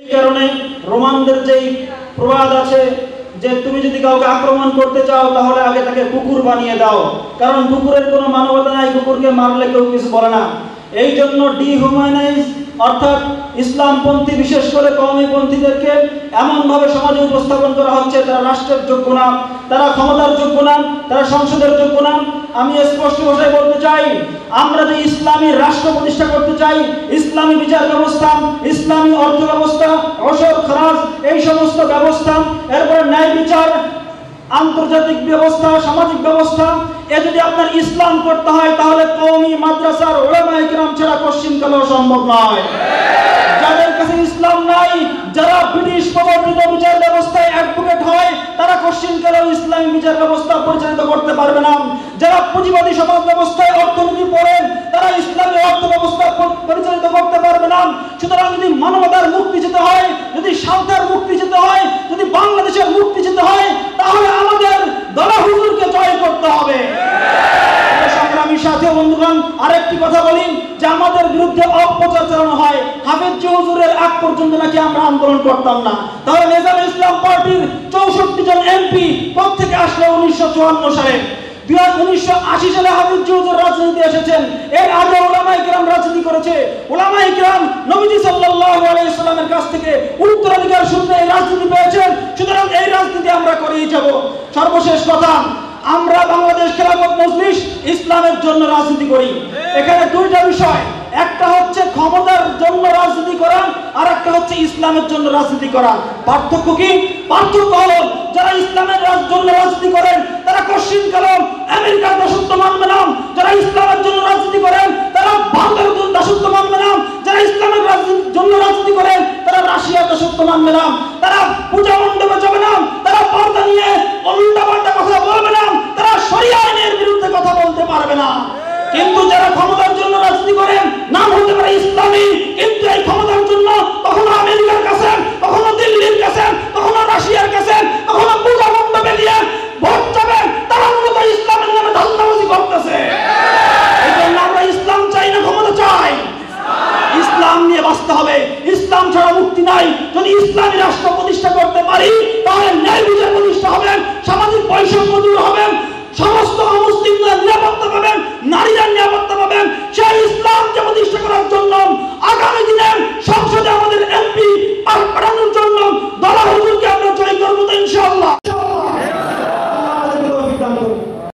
এই কারণে রোমানদের যেই প্রবাদ আছে যে তুমি যদি কাউকে আক্রমণ করতে চাও তাহলে আগে তাকে কুকুর বানিয়ে দাও, কারণ কুকুরের কোনো মানবতা নাই, কুকুরকে মারলে কেউ কিছু বলে না। এই জন্য ডিহিউম্যানাইজ অর্থাৎ ইসলামপন্থী বিশেষ করে কওমিপন্থীদেরকে এমনভাবে সমাজে উপস্থাপন করা হচ্ছে তারা রাষ্ট্রের যোগ্য না, তারা ক্ষমতার যোগ্য না, তারা সংসদের যোগ্য না। আমি স্পষ্ট ভাষায় বলতে চাই, আমরা যে ইসলামী রাষ্ট্র প্রতিষ্ঠা করতে চাই, ইসলামী বিচার ব্যবস্থা, ইসলামী অর্থ ব্যবস্থা, অসর খরাজ, এই সমস্ত ব্যবস্থা, এরপরে ন্যায় বিচার, আন্তর্জাতিক ব্যবস্থা, সামাজিক ব্যবস্থা, এ যদি আপনার ইসলাম করতে হয় তাহলে কওমি মাদ্রাসার উলামায়ে কিরাম ছাড়া কোশ্চিনকালেও সম্ভব নয়। যাদের কাছে ইসলাম নাই, যারা ব্রিটিশ প্রবর্তিত বিচার ব্যবস্থায় অ্যাডভোকেট হয়, তারা কোশ্চিনকালেও ইসলামী বিচার ব্যবস্থা পরিচালিত করতে পারবে না। যারা পুঁজিবাদী সমাজ ব্যবস্থায় অর্থনীতি পড়েন, তারা ইসলামী অর্থ ব্যবস্থা পরিচালিত করতে পারবে না। সুতরাং যদি মানবতার মুক্তি যেতে হয়, যদি শান্তির মুক্তি যেতে হয়, যদি বাংলাদেশের মুক্তি যেতে হয়, তাহলে আমাদের দলা হুজুরকে জয় করতে হবে। সংগ্রামী সাথী বন্ধুগণ, আরেকটি কথা বলি যে আমাদের বিরুদ্ধে অপপ্রচার চালানো হয়, হাফেজ হুজুরের আগ পর্যন্ত নাকি আমরা আন্দোলন করতাম না। তাহলে নিজাম ইসলাম পার্টির 64 জন এমপি কোত্থেকে আসলো 1954 সালে? 1980 সালে হাফেজ হুজুর রাজনীতি এসেছেন, এর আগে উলামায়ে কিরাম রাজনীতি করেছে। উলামায়ে কিরাম নবীজি সাল্লাল্লাহু আলাইহি ওয়াসাল্লামের কাছ থেকে উত্তরাধিকার সূত্রে এই রাজনীতি পেয়েছেন। সুতরাং এই রাজনীতি আমরা করেই যাব। সর্বশেষ কথা, আমরা বাংলাদেশ খেলাফত মজলিস ইসলামের জন্য রাজনীতি করি। এখানে দুইটা বিষয়, একটা হচ্ছে ক্ষমতার জন্য রাজনীতি করা, আর একটা হচ্ছে ইসলামের জন্য রাজনীতি করা। পার্থক্য কি? পার্থক্য হলো যারা ইসলামের জন্য রাজনীতি করেন তারা কোশ্চিন কালাম আমেরিকার দাসত্ব মানবে না, যারা ইসলামের জন্য রাজনীতি করেন তারা ভারতের দাসত্ব মানবে না, যারা ইসলামের জন্য রাজনীতি করেন তারা রাশিয়ার দাসত্ব মানবে না, তারা পূজা মণ্ডপে যাবে না, তারা পর্দা নিয়ে উল্টাপাল্টা কথা বলবে না, তারা শরিয়া আইনের বিরুদ্ধে কথা বলতে পারবে না। কিন্তু যারা ক্ষমতার জন্য রাজনীতি করেন, নাম হতে পারে ইসলামী, কিন্তু এই ক্ষমতার জন্য কখনো আমেরিকার কাছে, কখনো দিল্লির কাছে, কখনো রাশিয়ার কাছে, কখনো পূজা মণ্ডপে নিয়ে ভোট চাবেন, তারা মূলত ইসলামের নামে ধান্দাবাজি করতেছে। এই জন্য আমরা ইসলাম চাই না, ক্ষমতা চাই। ইসলাম নিয়ে বাঁচতে হবে, ইসলাম ছাড়া মুক্তি নাই। যদি ইসলামী রাষ্ট্র প্রতিষ্ঠা করতে পারি তাহলে ন্যায় বিচার প্রতিষ্ঠা হবে, সামাজিক বৈষম্য দূর হবে।